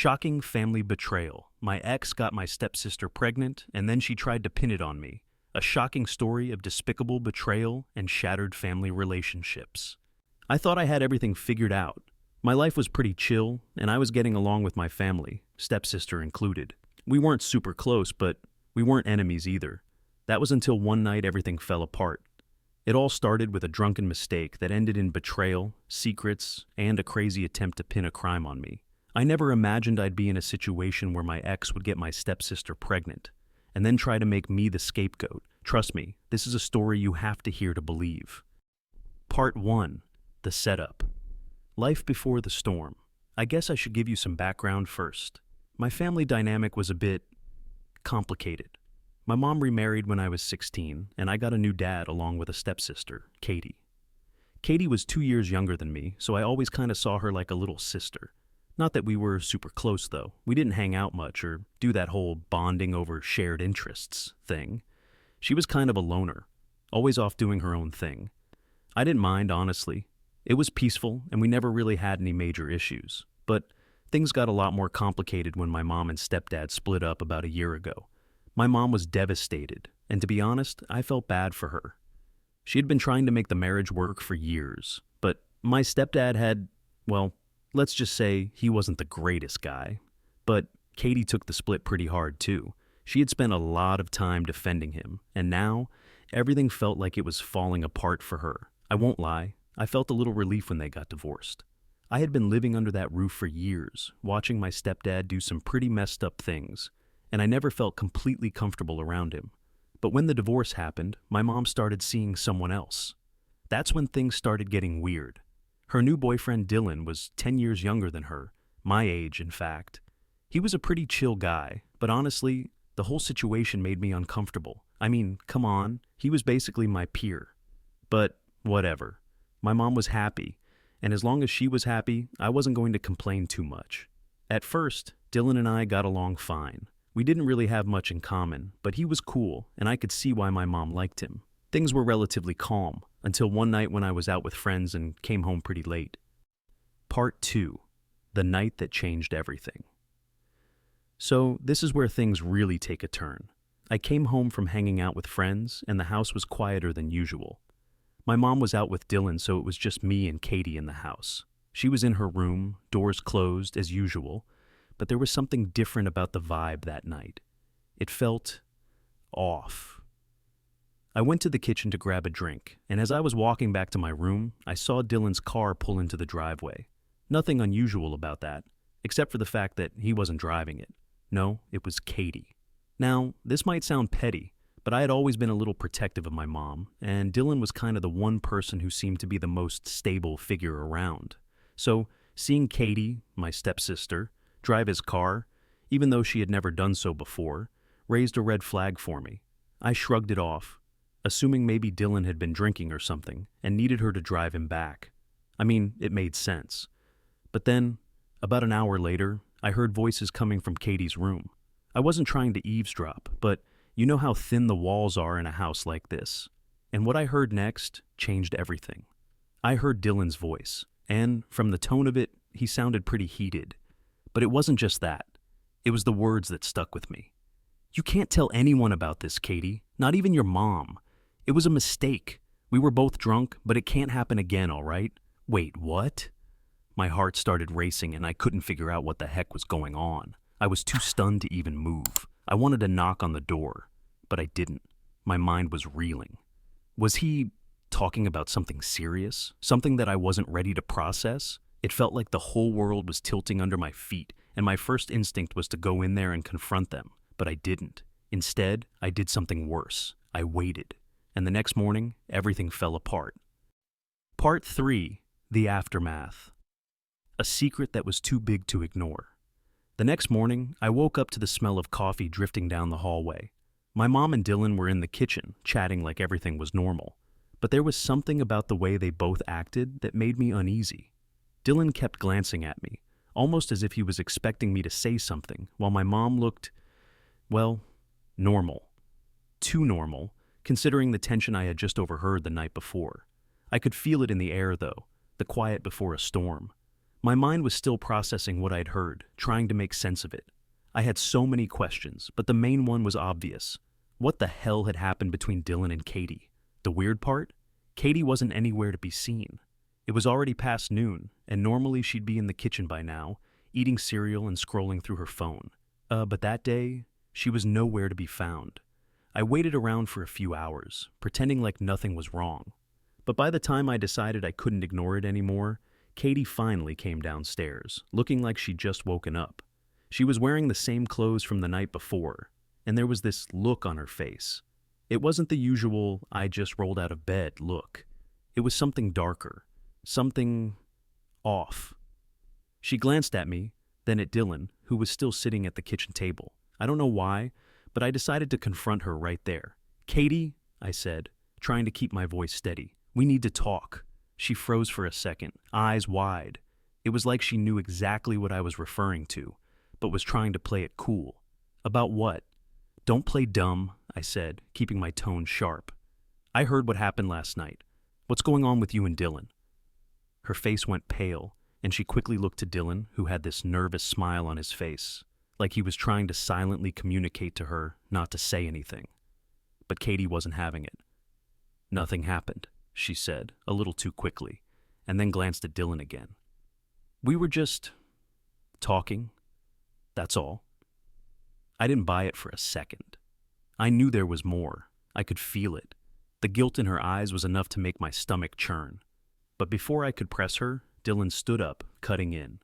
Shocking family betrayal. My ex got my stepsister pregnant, and then she tried to pin it on me. A shocking story of despicable betrayal and shattered family relationships. I thought I had everything figured out. My life was pretty chill, and I was getting along with my family, stepsister included. We weren't super close, but we weren't enemies either. That was until one night everything fell apart. It all started with a drunken mistake that ended in betrayal, secrets, and a crazy attempt to pin a crime on me. I never imagined I'd be in a situation where my ex would get my stepsister pregnant, and then try to make me the scapegoat. Trust me, this is a story you have to hear to believe. Part 1. The Setup. Life before the storm. I guess I should give you some background first. My family dynamic was a bit complicated. My mom remarried when I was 16, and I got a new dad along with a stepsister, Katie. Katie was 2 years younger than me, so I always kind of saw her like a little sister. Not that we were super close, though. We didn't hang out much or do that whole bonding over shared interests thing. She was kind of a loner, always off doing her own thing. I didn't mind, honestly. It was peaceful, and we never really had any major issues. But things got a lot more complicated when my mom and stepdad split up about a year ago. My mom was devastated, and to be honest, I felt bad for her. She had been trying to make the marriage work for years, but my stepdad had, well, let's just say he wasn't the greatest guy. But Katie took the split pretty hard too. She had spent a lot of time defending him, and now everything felt like it was falling apart for her. I won't lie, I felt a little relief when they got divorced. I had been living under that roof for years, watching my stepdad do some pretty messed up things, and I never felt completely comfortable around him. But when the divorce happened, my mom started seeing someone else. That's when things started getting weird. Her new boyfriend Dylan was 10 years younger than her, my age in fact. He was a pretty chill guy, but honestly, the whole situation made me uncomfortable. I mean, come on, he was basically my peer. But whatever. My mom was happy, and as long as she was happy, I wasn't going to complain too much. At first, Dylan and I got along fine. We didn't really have much in common, but he was cool, and I could see why my mom liked him. Things were relatively calm, until one night when I was out with friends and came home pretty late. Part 2. The Night That Changed Everything. So, this is where things really take a turn. I came home from hanging out with friends, and the house was quieter than usual. My mom was out with Dylan, so it was just me and Katie in the house. She was in her room, doors closed as usual, but there was something different about the vibe that night. It felt off. I went to the kitchen to grab a drink, and as I was walking back to my room, I saw Dylan's car pull into the driveway. Nothing unusual about that, except for the fact that he wasn't driving it. No, it was Katie. Now, this might sound petty, but I had always been a little protective of my mom, and Dylan was kind of the one person who seemed to be the most stable figure around. So, seeing Katie, my stepsister, drive his car, even though she had never done so before, raised a red flag for me. I shrugged it off, assuming maybe Dylan had been drinking or something and needed her to drive him back. I mean, it made sense. But then, about an hour later, I heard voices coming from Katie's room. I wasn't trying to eavesdrop, but you know how thin the walls are in a house like this. And what I heard next changed everything. I heard Dylan's voice, and from the tone of it, he sounded pretty heated. But it wasn't just that. It was the words that stuck with me. "You can't tell anyone about this, Katie, not even your mom. It was a mistake. We were both drunk, but it can't happen again, all right?" Wait, what? My heart started racing and I couldn't figure out what the heck was going on. I was too stunned to even move. I wanted to knock on the door, but I didn't. My mind was reeling. Was he talking about something serious? Something that I wasn't ready to process? It felt like the whole world was tilting under my feet, and my first instinct was to go in there and confront them, but I didn't. Instead, I did something worse. I waited, and the next morning, everything fell apart. Part 3. The Aftermath. A secret that was too big to ignore. The next morning, I woke up to the smell of coffee drifting down the hallway. My mom and Dylan were in the kitchen, chatting like everything was normal. But there was something about the way they both acted that made me uneasy. Dylan kept glancing at me, almost as if he was expecting me to say something, while my mom looked, well, normal. Too normal, considering the tension I had just overheard the night before. I could feel it in the air, though, the quiet before a storm. My mind was still processing what I'd heard, trying to make sense of it. I had so many questions, but the main one was obvious. What the hell had happened between Dylan and Katie? The weird part? Katie wasn't anywhere to be seen. It was already past noon, and normally she'd be in the kitchen by now, eating cereal and scrolling through her phone. But that day, she was nowhere to be found. I waited around for a few hours, pretending like nothing was wrong. But by the time I decided I couldn't ignore it anymore, Katie finally came downstairs, looking like she'd just woken up. She was wearing the same clothes from the night before, and there was this look on her face. It wasn't the usual, I just rolled out of bed look. It was something darker, something off. She glanced at me, then at Dylan, who was still sitting at the kitchen table. I don't know why, but I decided to confront her right there. "Katie," I said, trying to keep my voice steady, "we need to talk." She froze for a second, eyes wide. It was like she knew exactly what I was referring to, but was trying to play it cool. "About what?" "Don't play dumb," I said, keeping my tone sharp. "I heard what happened last night. What's going on with you and Dylan?" Her face went pale, and she quickly looked to Dylan, who had this nervous smile on his face, like he was trying to silently communicate to her not to say anything. But Katie wasn't having it. "Nothing happened," she said, a little too quickly, and then glanced at Dylan again. "We were just talking, that's all." I didn't buy it for a second. I knew there was more. I could feel it. The guilt in her eyes was enough to make my stomach churn. But before I could press her, Dylan stood up, cutting in.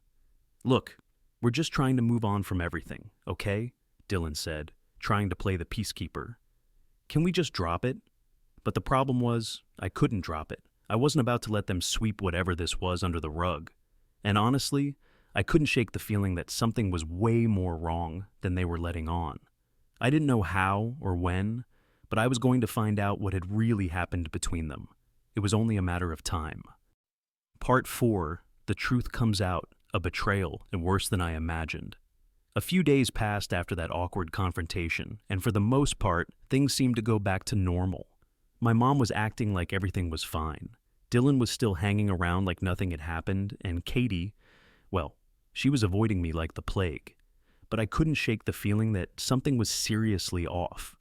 "Look, we're just trying to move on from everything, okay?" Dylan said, trying to play the peacekeeper. "Can we just drop it?" But the problem was, I couldn't drop it. I wasn't about to let them sweep whatever this was under the rug. And honestly, I couldn't shake the feeling that something was way more wrong than they were letting on. I didn't know how or when, but I was going to find out what had really happened between them. It was only a matter of time. Part 4, The Truth Comes Out, a Betrayal, and Worse Than I Imagined. A few days passed after that awkward confrontation, and for the most part, things seemed to go back to normal. My mom was acting like everything was fine. Dylan was still hanging around like nothing had happened, and Katie, well, she was avoiding me like the plague. But I couldn't shake the feeling that something was seriously off.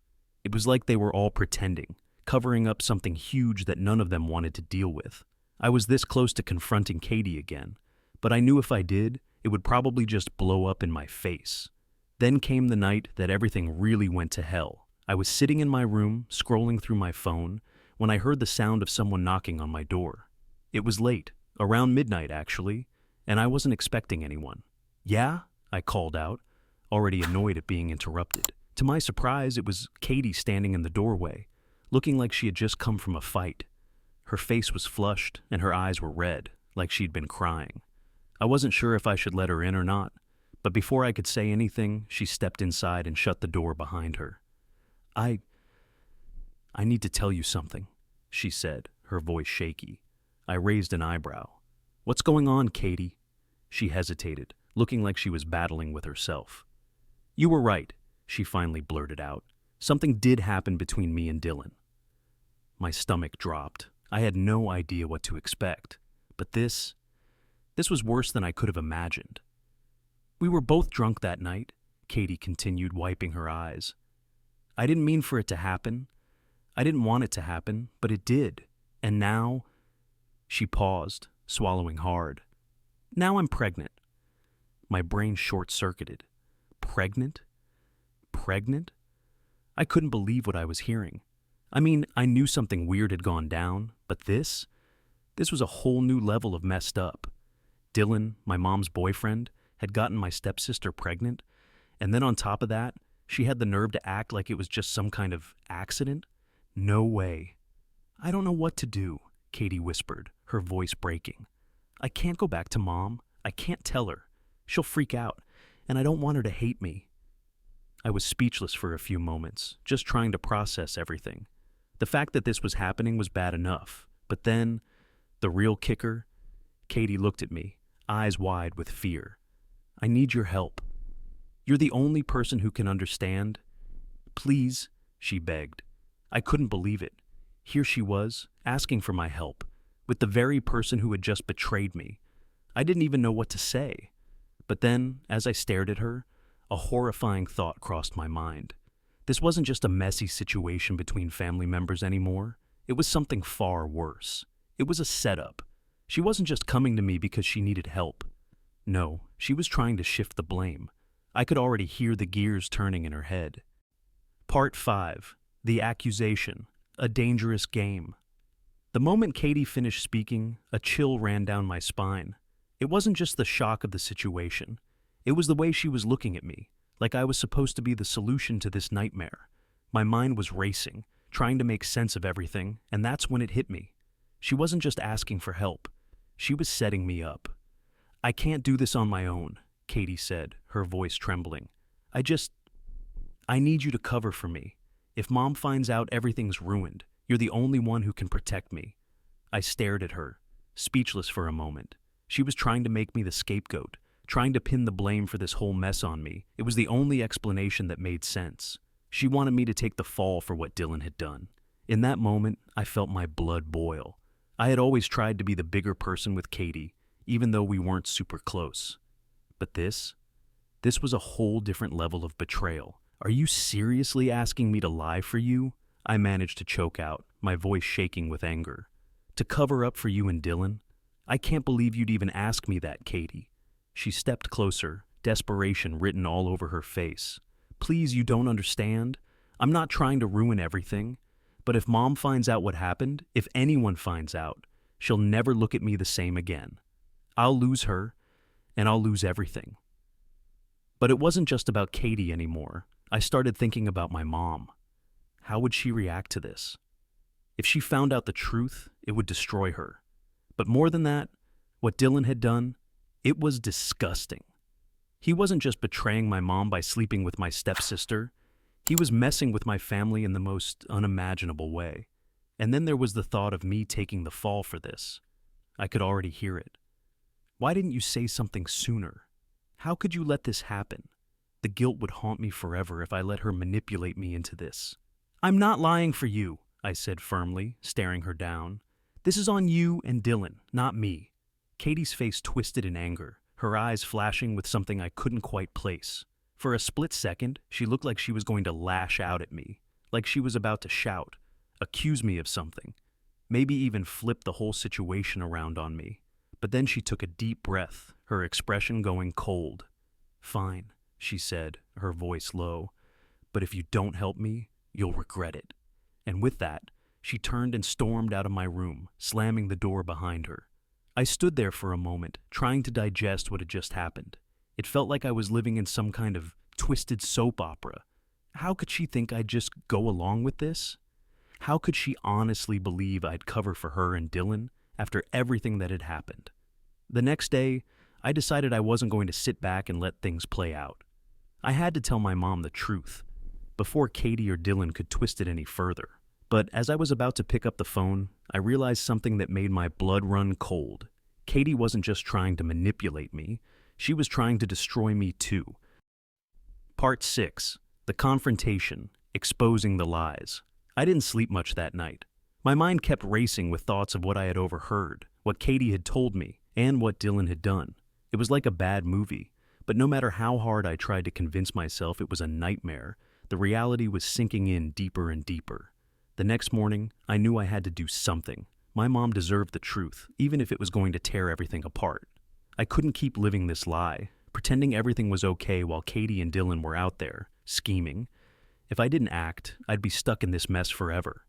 It was like they were all pretending, covering up something huge that none of them wanted to deal with. I was this close to confronting Katie again, but I knew if I did, it would probably just blow up in my face. Then came the night that everything really went to hell. I was sitting in my room, scrolling through my phone, when I heard the sound of someone knocking on my door. It was late, around midnight actually, and I wasn't expecting anyone. "Yeah?" I called out, already annoyed at being interrupted. To my surprise, it was Katie standing in the doorway, looking like she had just come from a fight. Her face was flushed, and her eyes were red, like she'd been crying. I wasn't sure if I should let her in or not, but before I could say anything, she stepped inside and shut the door behind her. I need to tell you something," she said, her voice shaky. I raised an eyebrow. "What's going on, Katie?" She hesitated, looking like she was battling with herself. "You were right," she finally blurted out. "Something did happen between me and Dylan." My stomach dropped. I had no idea what to expect. But this was worse than I could have imagined. "We were both drunk that night," Katie continued, wiping her eyes. "I didn't mean for it to happen. I didn't want it to happen, but it did. And now—" She paused, swallowing hard. "Now I'm pregnant." My brain short-circuited. Pregnant? Pregnant? I couldn't believe what I was hearing. I mean, I knew something weird had gone down, but this was a whole new level of messed up. Dylan, my mom's boyfriend, had gotten my stepsister pregnant, and then on top of that, she had the nerve to act like it was just some kind of accident? No way. "I don't know what to do," Katie whispered, her voice breaking. "I can't go back to Mom. I can't tell her. She'll freak out, and I don't want her to hate me." I was speechless for a few moments, just trying to process everything. The fact that this was happening was bad enough, but then, the real kicker, Katie looked at me, eyes wide with fear. "I need your help. You're the only person who can understand. Please," she begged. I couldn't believe it. Here she was, asking for my help, with the very person who had just betrayed me. I didn't even know what to say. But then, as I stared at her, a horrifying thought crossed my mind. This wasn't just a messy situation between family members anymore. It was something far worse. It was a setup. She wasn't just coming to me because she needed help. No, she was trying to shift the blame. I could already hear the gears turning in her head. Part 5. The Accusation. A Dangerous Game. The moment Katie finished speaking, a chill ran down my spine. It wasn't just the shock of the situation. It was the way she was looking at me, like I was supposed to be the solution to this nightmare. My mind was racing, trying to make sense of everything, and that's when it hit me. She wasn't just asking for help. She was setting me up. "I can't do this on my own," Katie said, her voice trembling. I need you to cover for me. If Mom finds out, everything's ruined. You're the only one who can protect me." I stared at her, speechless for a moment. She was trying to make me the scapegoat, trying to pin the blame for this whole mess on me. It was the only explanation that made sense. She wanted me to take the fall for what Dylan had done. In that moment, I felt my blood boil. I had always tried to be the bigger person with Katie, even though we weren't super close. But this was a whole different level of betrayal. "Are you seriously asking me to lie for you?" I managed to choke out, my voice shaking with anger. "To cover up for you and Dylan? I can't believe you'd even ask me that, Katie." She stepped closer, desperation written all over her face. "Please, you don't understand. I'm not trying to ruin everything. But if Mom finds out what happened, if anyone finds out, she'll never look at me the same again. I'll lose her, and I'll lose everything." But it wasn't just about Katie anymore. I started thinking about my mom. How would she react to this? If she found out the truth, it would destroy her. But more than that, what Dylan had done, it was disgusting. He wasn't just betraying my mom by sleeping with my stepsister. He was messing with my family in the most unimaginable way. And then there was the thought of me taking the fall for this. I could already hear it. "Why didn't you say something sooner? How could you let this happen? The guilt would haunt me forever if I let her manipulate me into this." "I'm not lying for you," I said firmly, staring her down. "This is on you and Dylan, not me." Katie's face twisted in anger, her eyes flashing with something I couldn't quite place. For a split second, she looked like she was going to lash out at me, like she was about to shout, accuse me of something, maybe even flip the whole situation around on me. But then she took a deep breath, her expression going cold. "Fine," she said, her voice low, "but if you don't help me, you'll regret it." And with that, she turned and stormed out of my room, slamming the door behind her. I stood there for a moment, trying to digest what had just happened. It felt like I was living in some kind of twisted soap opera. How could she think I'd just go along with this? How could she honestly believe I'd cover for her and Dylan after everything that had happened? The next day, I decided I wasn't going to sit back and let things play out. I had to tell my mom the truth, before Katie or Dylan could twist it any further. But as I was about to pick up the phone, I realized something that made my blood run cold. Katie wasn't just trying to manipulate me, she was trying to destroy me too. Part 6. The Confrontation. Exposing the Lies. I didn't sleep much that night. My mind kept racing with thoughts of what I had overheard, what Katie had told me, and what Dylan had done. It was like a bad movie, but no matter how hard I tried to convince myself it was a nightmare, the reality was sinking in deeper and deeper. The next morning, I knew I had to do something. My mom deserved the truth, even if it was going to tear everything apart. I couldn't keep living this lie, pretending everything was okay while Katie and Dylan were out there, scheming. If I didn't act, I'd be stuck in this mess forever.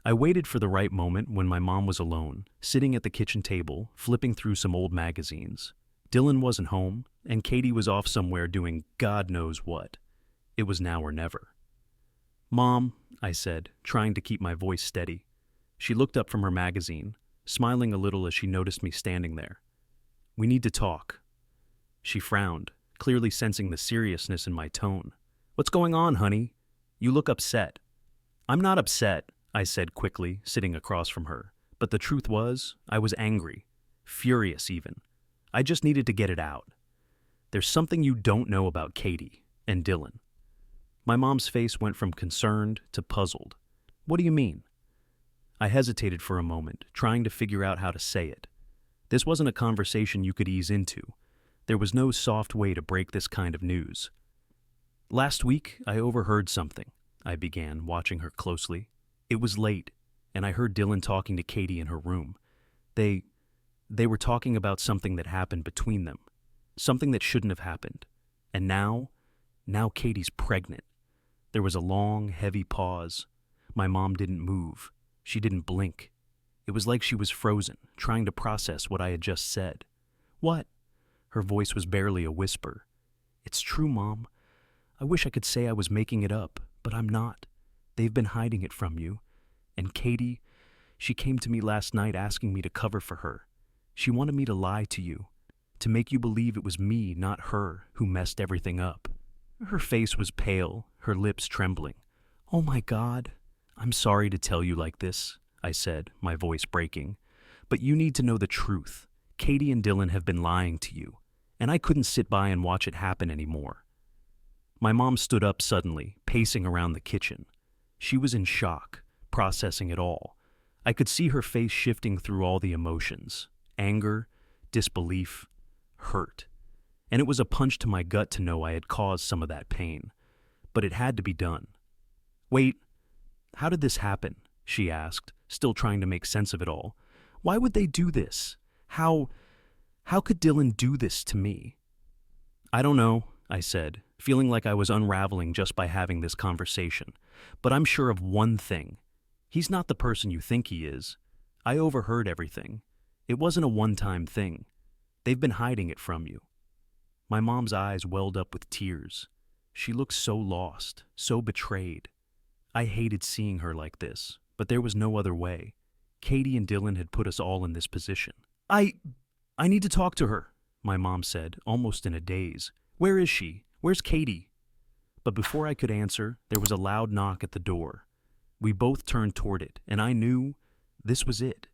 I waited for the right moment when my mom was alone, sitting at the kitchen table, flipping through some old magazines. Dylan wasn't home, and Katie was off somewhere doing God knows what. It was now or never. "Mom," I said, trying to keep my voice steady. She looked up from her magazine, smiling a little as she noticed me standing there. "We need to talk." She frowned, clearly sensing the seriousness in my tone. "What's going on, honey? You look upset." "I'm not upset," I said quickly, sitting across from her. But the truth was, I was angry, furious even. I just needed to get it out. "There's something you don't know about Katie and Dylan." My mom's face went from concerned to puzzled. "What do you mean?" I hesitated for a moment, trying to figure out how to say it. This wasn't a conversation you could ease into. There was no soft way to break this kind of news. Last week, I overheard something, I began, watching her closely. It was late, and I heard Dylan talking to Katie in her room. They were talking about something that happened between them, something that shouldn't have happened. And now Katie's pregnant. There was a long, heavy pause. My mom didn't move. She didn't blink. It was like she was frozen, trying to process what I had just said. What? Her voice was barely a whisper. It's true, Mom. I wish I could say I was making it up, but I'm not. They've been hiding it from you. And Katie, she came to me last night asking me to cover for her. She wanted me to lie to you, to make you believe it was me, not her, who messed everything up. Her face was pale, her lips trembling. Oh my God, I'm sorry to tell you like this, I said, my voice breaking. But you need to know the truth. Katie and Dylan have been lying to you, and I couldn't sit by and watch it happen anymore. My mom stood up suddenly, pacing around the kitchen. She was in shock, processing it all. I could see her face shifting through all the emotions: anger, disbelief, hurt. And it was a punch to my gut to know I had caused some of that pain. But it had to be done. Wait, how did this happen? She asked, still trying to make sense of it all. Why would they do this? How could Dylan do this to me? I don't know, I said, feeling like I was unraveling just by having this conversation. But I'm sure of one thing. He's not the person you think he is. I overheard everything. It wasn't a one-time thing. They've been hiding it from you. My mom's eyes welled up with tears. She looked so lost, so betrayed. I hated seeing her like this, but there was no other way. Katie and Dylan had put us all in this position. I need to talk to her, my mom said, almost in a daze. Where is she? Where's Katie? But before I could answer, there was a loud knock at the door. We both turned toward it, and I knew this was it.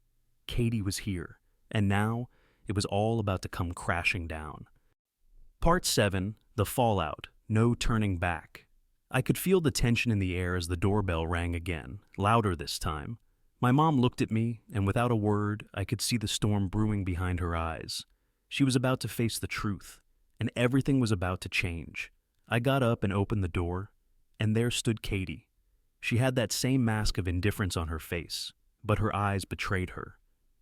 Katie was here, and now it was all about to come crashing down. Part 7, The Fallout, No Turning Back. I could feel the tension in the air as the doorbell rang again, louder this time. My mom looked at me, and without a word, I could see the storm brewing behind her eyes. She was about to face the truth, and everything was about to change. I got up and opened the door, and there stood Katie. She had that same mask of indifference on her face, but her eyes betrayed her.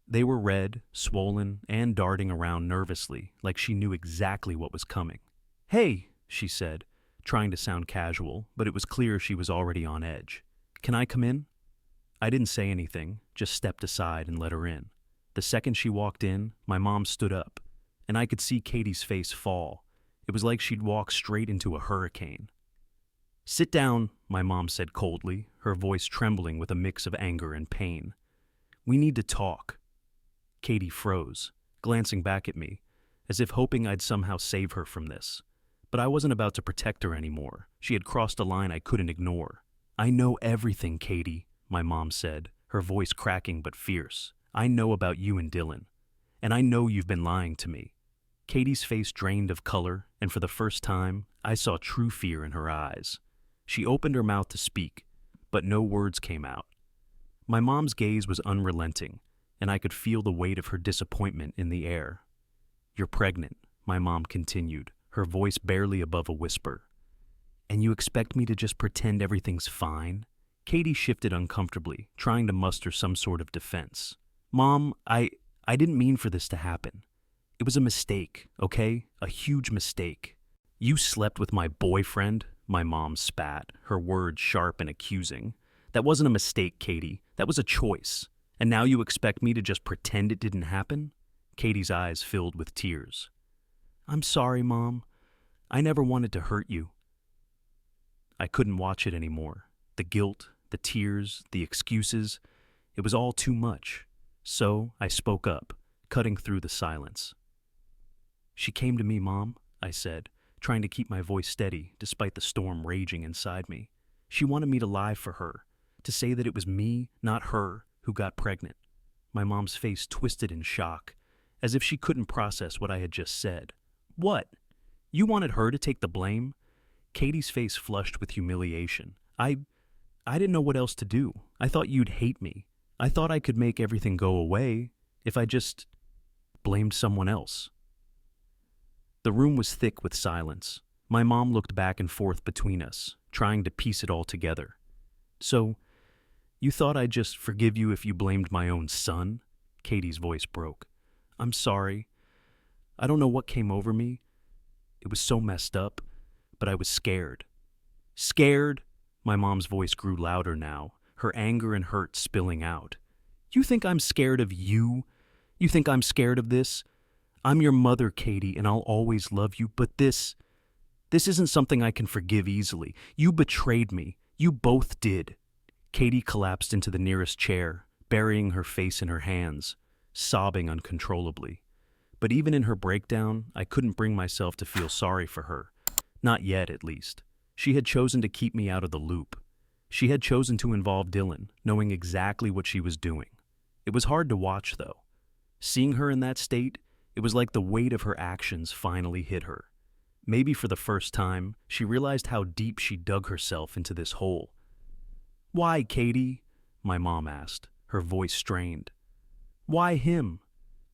They were red, swollen, and darting around nervously, like she knew exactly what was coming. Hey, she said, trying to sound casual, but it was clear she was already on edge. Can I come in? I didn't say anything, just stepped aside and let her in. The second she walked in, my mom stood up, and I could see Katie's face fall. It was like she'd walked straight into a hurricane. Sit down, my mom said coldly, her voice trembling with a mix of anger and pain. We need to talk. Katie froze, glancing back at me, as if hoping I'd somehow save her from this. But I wasn't about to protect her anymore. She had crossed a line I couldn't ignore. I know everything, Katie, my mom said, her voice cracking but fierce. I know about you and Dylan, and I know you've been lying to me. Katie's face drained of color, and for the first time, I saw true fear in her eyes. She opened her mouth to speak, but no words came out. My mom's gaze was unrelenting, and I could feel the weight of her disappointment in the air. You're pregnant, my mom continued, her voice barely above a whisper. And you expect me to just pretend everything's fine? Katie shifted uncomfortably, trying to muster some sort of defense. Mom, I didn't mean for this to happen. It was a mistake, okay? A huge mistake. You slept with my boyfriend? My mom spat, her words sharp and accusing. That wasn't a mistake, Katie. That was a choice. And now you expect me to just pretend it didn't happen? Katie's eyes filled with tears. I'm sorry, Mom. I never wanted to hurt you. I couldn't watch it anymore. The guilt, the tears, the excuses. It was all too much. So I spoke up, cutting through the silence. She came to me, Mom, I said, trying to keep my voice steady despite the storm raging inside me. She wanted me to lie for her, to say that it was me, not her, who got pregnant. My mom's face twisted in shock, as if she couldn't process what I had just said. What? You wanted her to take the blame? Katie's face flushed with humiliation. I didn't know what else to do. I thought you'd hate me. I thought I could make everything go away if I just... blamed someone else. The room was thick with silence. My mom looked back and forth between us, trying to piece it all together. So, you thought I'd just forgive you if you blamed my own son? Katie's voice broke. I'm sorry. I don't know what came over me. It was so messed up, but I was scared. Scared? My mom's voice grew louder now, her anger and hurt spilling out. You think I'm scared of you? You think I'm scared of this? I'm your mother, Katie, and I'll always love you, but this isn't something I can forgive easily. You betrayed me. You both did. Katie collapsed into the nearest chair, burying her face in her hands, sobbing uncontrollably. But even in her breakdown, I couldn't bring myself to feel sorry for her. Not yet, at least. She had chosen to keep me out of the loop. She had chosen to involve Dylan, knowing exactly what she was doing. It was hard to watch, though. Seeing her in that state, it was like the weight of her actions finally hit her. Maybe for the first time, she realized how deep she dug herself into this hole. Why, Katie? My mom asked, her voice strained. Why him?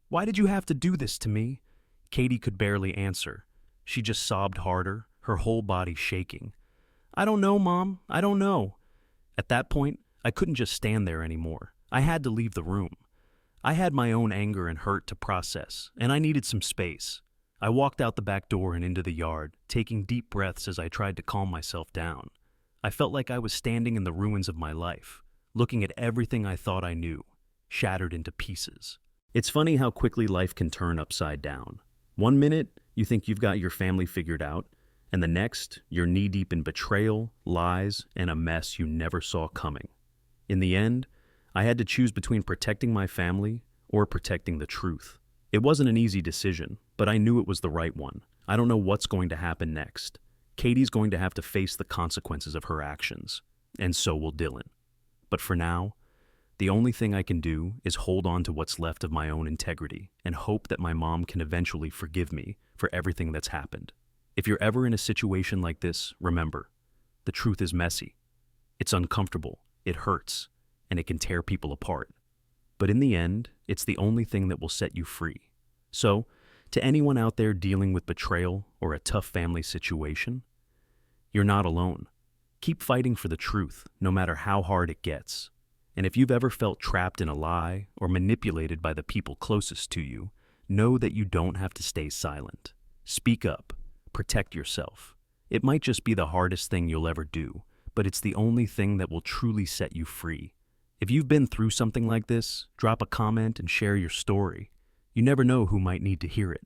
Why did you have to do this to me? Katie could barely answer. She just sobbed harder, her whole body shaking. I don't know, Mom. I don't know. At that point, I couldn't just stand there anymore. I had to leave the room. I had my own anger and hurt to process, and I needed some space. I walked out the back door and into the yard, taking deep breaths as I tried to calm myself down. I felt like I was standing in the ruins of my life, looking at everything I thought I knew, shattered into pieces. It's funny how quickly life can turn upside down. One minute, you think you've got your family figured out, and the next, you're knee-deep in betrayal, lies, and a mess you never saw coming. In the end, I had to choose between protecting my family or protecting the truth. It wasn't an easy decision, but I knew it was the right one. I don't know what's going to happen next. Katie's going to have to face the consequences of her actions, and so will Dylan. But for now, the only thing I can do is hold on to what's left of my own integrity and hope that my mom can eventually forgive me for everything that's happened. If you're ever in a situation like this, remember, the truth is messy. It's uncomfortable, it hurts, and it can tear people apart. But in the end, it's the only thing that will set you free. So, to anyone out there dealing with betrayal or a tough family situation, you're not alone. Keep fighting for the truth, no matter how hard it gets. And if you've ever felt trapped in a lie or manipulated by the people closest to you, know that you don't have to stay silent. Speak up. Protect yourself. It might just be the hardest thing you'll ever do, but it's the only thing that will truly set you free. If you've been through something like this, drop a comment and share your story. You never know who might need to hear it.